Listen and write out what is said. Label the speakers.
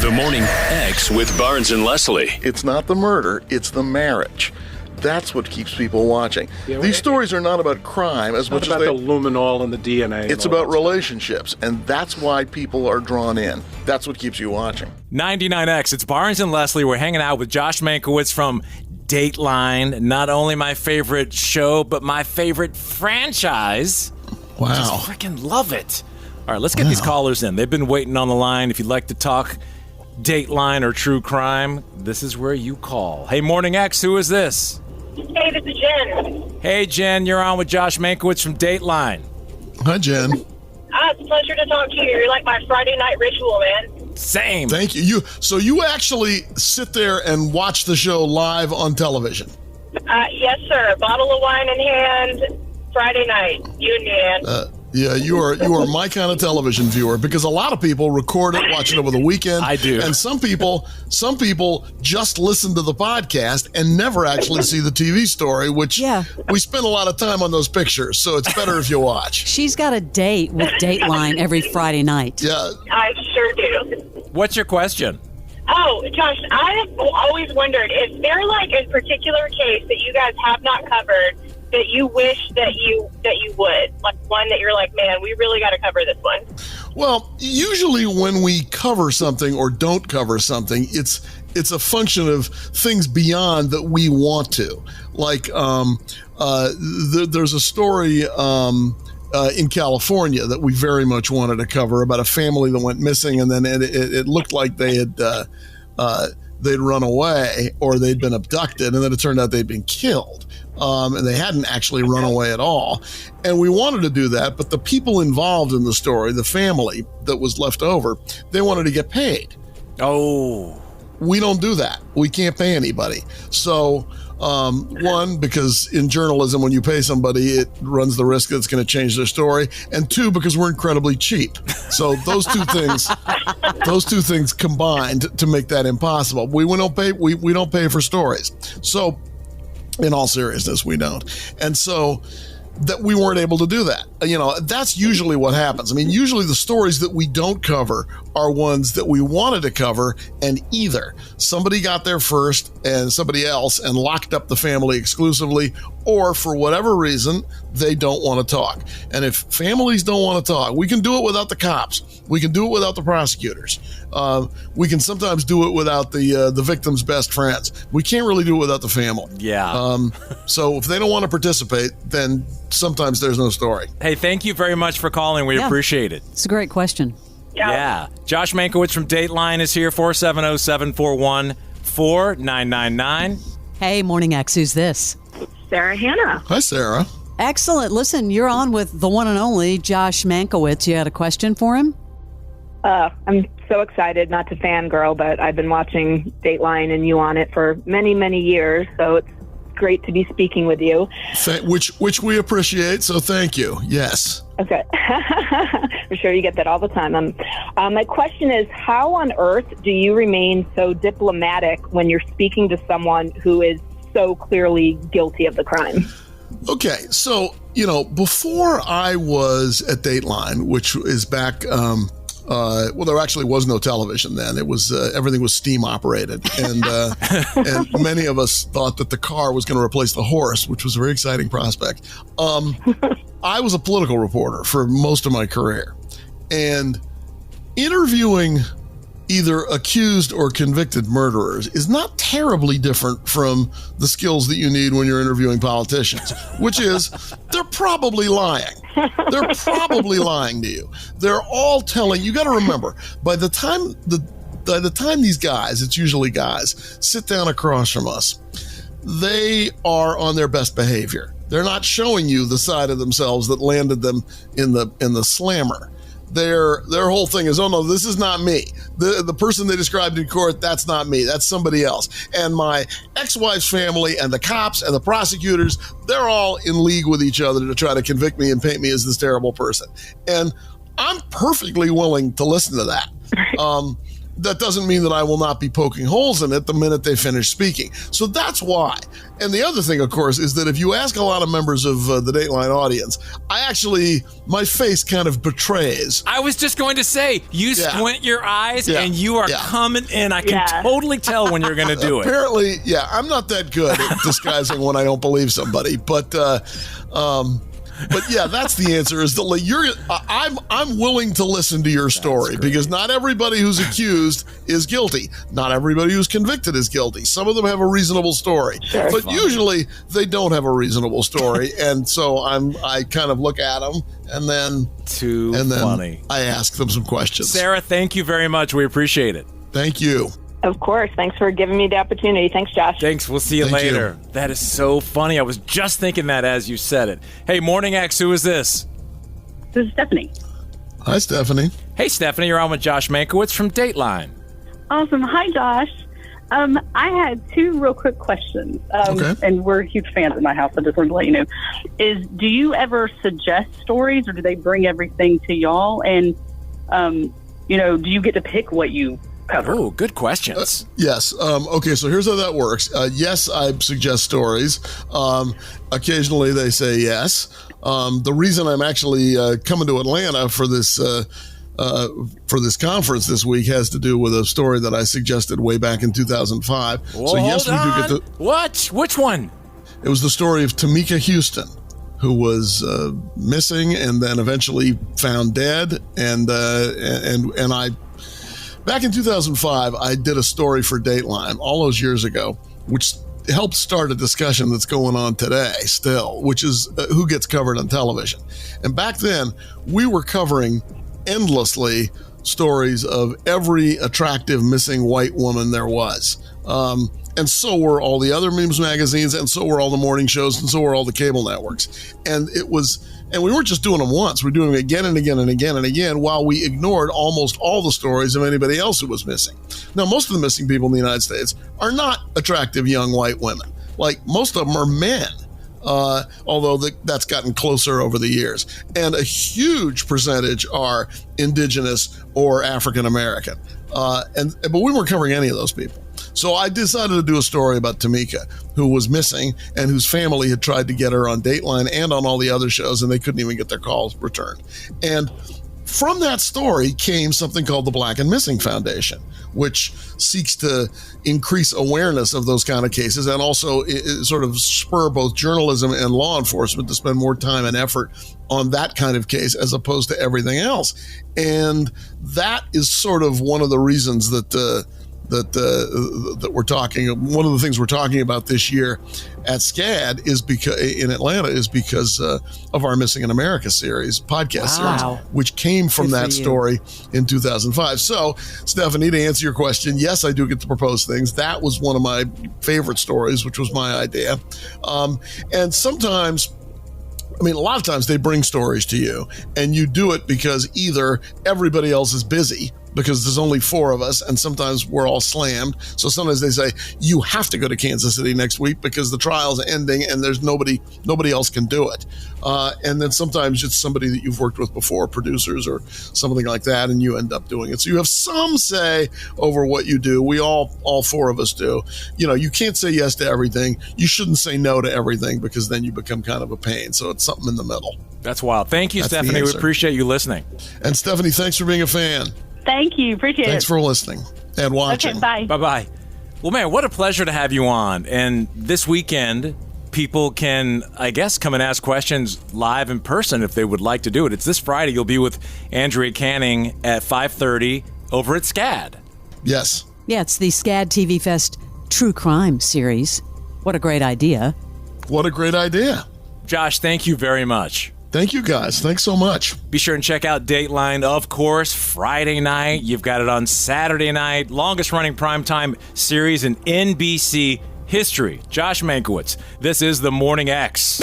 Speaker 1: The Morning X with Barnes and Leslie.
Speaker 2: It's not the murder, it's the marriage. That's what keeps people watching. These stories are not about crime as much as
Speaker 3: the luminol and the DNA.
Speaker 2: It's about relationships, and that's why people are drawn in. That's what keeps you watching.
Speaker 4: 99X, it's Barnes and Leslie. We're hanging out with Josh Mankiewicz from Dateline. Not only my favorite show, but my favorite franchise.
Speaker 2: Wow.
Speaker 4: Just freaking love it. All right, let's get these callers in. They've been waiting on the line. If you'd like to talk Dateline or true crime, this is where you call. Hey, Morning X, who is this?
Speaker 5: Hey, this is Jen.
Speaker 4: Hey, Jen, you're on with Josh Mankiewicz from Dateline.
Speaker 2: Hi, Jen.
Speaker 5: It's a pleasure to talk to you. You're like my Friday night ritual, man.
Speaker 4: Same.
Speaker 2: Thank you. So you actually sit there and watch the show live on television?
Speaker 5: Yes, sir. A bottle of wine in hand, Friday night. You and me, man.
Speaker 2: Yeah, you are my kind of television viewer, because a lot of people record it, watch it over the weekend.
Speaker 4: I do.
Speaker 2: And some people just listen to the podcast and never actually see the TV story, which we spend a lot of time on those pictures, so it's better if you watch.
Speaker 6: She's got a date with Dateline every Friday night.
Speaker 2: Yeah.
Speaker 5: I sure do.
Speaker 4: What's your question?
Speaker 5: Oh, Josh, I have always wondered, is there like a particular case that you guys have not covered that you wish that you would? Like one that you're like, man, we really got to cover this one.
Speaker 2: Well, usually when we cover something or don't cover something, it's a function of things beyond that we want to. Like there's a story in California that we very much wanted to cover about a family that went missing, and then it looked like they had they'd run away or they'd been abducted, and then it turned out they'd been killed. And they hadn't actually run away at all. And we wanted to do that, but the people involved in the story, the family that was left over, they wanted to get paid.
Speaker 4: Oh.
Speaker 2: We don't do that. We can't pay anybody. So, one, because in journalism, when you pay somebody, it runs the risk that it's going to change their story. And two, because we're incredibly cheap. So those two things combined to make that impossible. We don't pay for stories. So, in all seriousness, we don't. And so that we weren't able to do that. You know, that's usually what happens. I mean, usually the stories that we don't cover are ones that we wanted to cover, and either somebody got there first and somebody else and locked up the family exclusively, or for whatever reason, they don't want to talk. And if families don't want to talk, we can do it without the cops. We can do it without the prosecutors. We can sometimes do it without the victim's best friends. We can't really do it without the family.
Speaker 4: Yeah.
Speaker 2: So if they don't want to participate, then sometimes there's no story.
Speaker 4: Hey, thank you very much for calling. We appreciate it.
Speaker 6: It's a great question.
Speaker 4: Yeah. Josh Mankiewicz from Dateline is here, 470-741-4999.
Speaker 6: Hey, Morning X, who's this?
Speaker 5: Sarah Hannah.
Speaker 2: Hi, Sarah.
Speaker 6: Excellent. Listen, you're on with the one and only Josh Mankiewicz. You had a question for him?
Speaker 7: I'm so excited, not to fangirl, but I've been watching Dateline and you on it for many, many years, so it's great to be speaking with you.
Speaker 2: Which we appreciate, so thank you. Yes.
Speaker 7: Okay. I'm sure you get that all the time. My question is, how on earth do you remain so diplomatic when you're speaking to someone who is so clearly guilty of the crime?
Speaker 2: Okay, so, before I was at Dateline, which is back... well, there actually was no television then. It was everything was steam operated, and many of us thought that the car was going to replace the horse, which was a very exciting prospect. I was a political reporter for most of my career, and interviewing either accused or convicted murderers is not terribly different from the skills that you need when you're interviewing politicians, which is they're probably lying. They're probably lying to you. They're all telling you. Got to remember, by the time these guys, it's usually guys, sit down across from us, they are on their best behavior. They're not showing you the side of themselves that landed them in the slammer. Their whole thing is, oh no, this is not me. The person they described in court, that's not me. That's somebody else. And my ex-wife's family and the cops and the prosecutors, they're all in league with each other to try to convict me and paint me as this terrible person. And I'm perfectly willing to listen to that. that doesn't mean that I will not be poking holes in it the minute they finish speaking. So that's why. And the other thing, of course, is that if you ask a lot of members of the Dateline audience, my face kind of betrays.
Speaker 4: I was just going to say, you squint your eyes and you are coming in. I can totally tell when you're going to do it.
Speaker 2: Apparently, I'm not that good at disguising when I don't believe somebody, but that's the answer. Is that I'm willing to listen to your story because not everybody who's accused is guilty. Not everybody who's convicted is guilty. Some of them have a reasonable story, but usually they don't have a reasonable story, and so I kind of look at them and then
Speaker 4: funny.
Speaker 2: I ask them some questions.
Speaker 4: Sarah, thank you very much. We appreciate it.
Speaker 2: Thank you.
Speaker 7: Of course. Thanks for giving me the opportunity. Thanks, Josh.
Speaker 4: Thanks. We'll see you later. That is so funny. I was just thinking that as you said it. Hey, Morning X, who is this?
Speaker 8: This is Stephanie.
Speaker 2: Hi, Stephanie.
Speaker 4: Hey, Stephanie. You're on with Josh Mankiewicz from Dateline.
Speaker 8: Awesome. Hi, Josh. I had two real quick questions. And we're huge fans in my house. I just wanted to let you know. Do you ever suggest stories or do they bring everything to y'all? And, do you get to pick what you cover?
Speaker 4: Oh, good questions.
Speaker 2: Yes. Okay, so here's how that works. Yes, I suggest stories. Occasionally they say yes. The reason I'm actually coming to Atlanta for this conference this week has to do with a story that I suggested way back in 2005.
Speaker 4: Whoa,
Speaker 2: so yes, we do get to.
Speaker 4: What? Which one?
Speaker 2: It was the story of Tamika Houston, who was missing and then eventually found dead. And I, back in 2005, I did a story for Dateline all those years ago, which helped start a discussion that's going on today still, which is who gets covered on television. And back then, we were covering endlessly stories of every attractive missing white woman there was. And so were all the other news magazines, and so were all the morning shows, and so were all the cable networks. And we weren't just doing them once, we're doing them again and again and again and again, while we ignored almost all the stories of anybody else who was missing. Now, most of the missing people in the United States are not attractive young white women. Like, most of them are men. Although that's gotten closer over the years. And a huge percentage are indigenous or African American. But we weren't covering any of those people. So I decided to do a story about Tamika, who was missing and whose family had tried to get her on Dateline and on all the other shows, and they couldn't even get their calls returned. And from that story came something called the Black and Missing Foundation, which seeks to increase awareness of those kind of cases and also sort of spur both journalism and law enforcement to spend more time and effort on that kind of case as opposed to everything else. And that is sort of one of the reasons that we're talking. One of the things we're talking about this year at SCAD is because in Atlanta is because of our Missing in America podcast series, which came from that story in 2005. So, Stephanie, to answer your question, yes, I do get to propose things. That was one of my favorite stories, which was my idea. And sometimes, a lot of times they bring stories to you and you do it because either everybody else is busy because there's only 4 of us and sometimes we're all slammed. So sometimes they say, you have to go to Kansas City next week because the trial's ending and there's nobody else can do it. And then sometimes it's somebody that you've worked with before, producers or something like that, and you end up doing it. So you have some say over what you do. We all 4 of us do. You can't say yes to everything. You shouldn't say no to everything because then you become kind of a pain. So it's something in the middle.
Speaker 4: That's wild. Thank you, Stephanie. We appreciate you listening.
Speaker 2: And Stephanie, thanks for being a fan.
Speaker 8: Thank you. Appreciate it.
Speaker 2: Thanks for listening and watching.
Speaker 8: Okay, bye.
Speaker 4: Bye-bye. Well, man, what a pleasure to have you on. And this weekend, people can, I guess, come and ask questions live in person if they would like to do it. It's this Friday. You'll be with Andrea Canning at 5:30 over at SCAD.
Speaker 2: Yes.
Speaker 6: Yeah, it's the SCAD TV Fest True Crime series. What a great idea.
Speaker 2: What a great idea.
Speaker 4: Josh, thank you very much.
Speaker 2: Thank you, guys. Thanks so much.
Speaker 4: Be sure and check out Dateline, of course, Friday night. You've got it on Saturday night. Longest-running primetime series in NBC history. Josh Mankiewicz. This is The Morning X.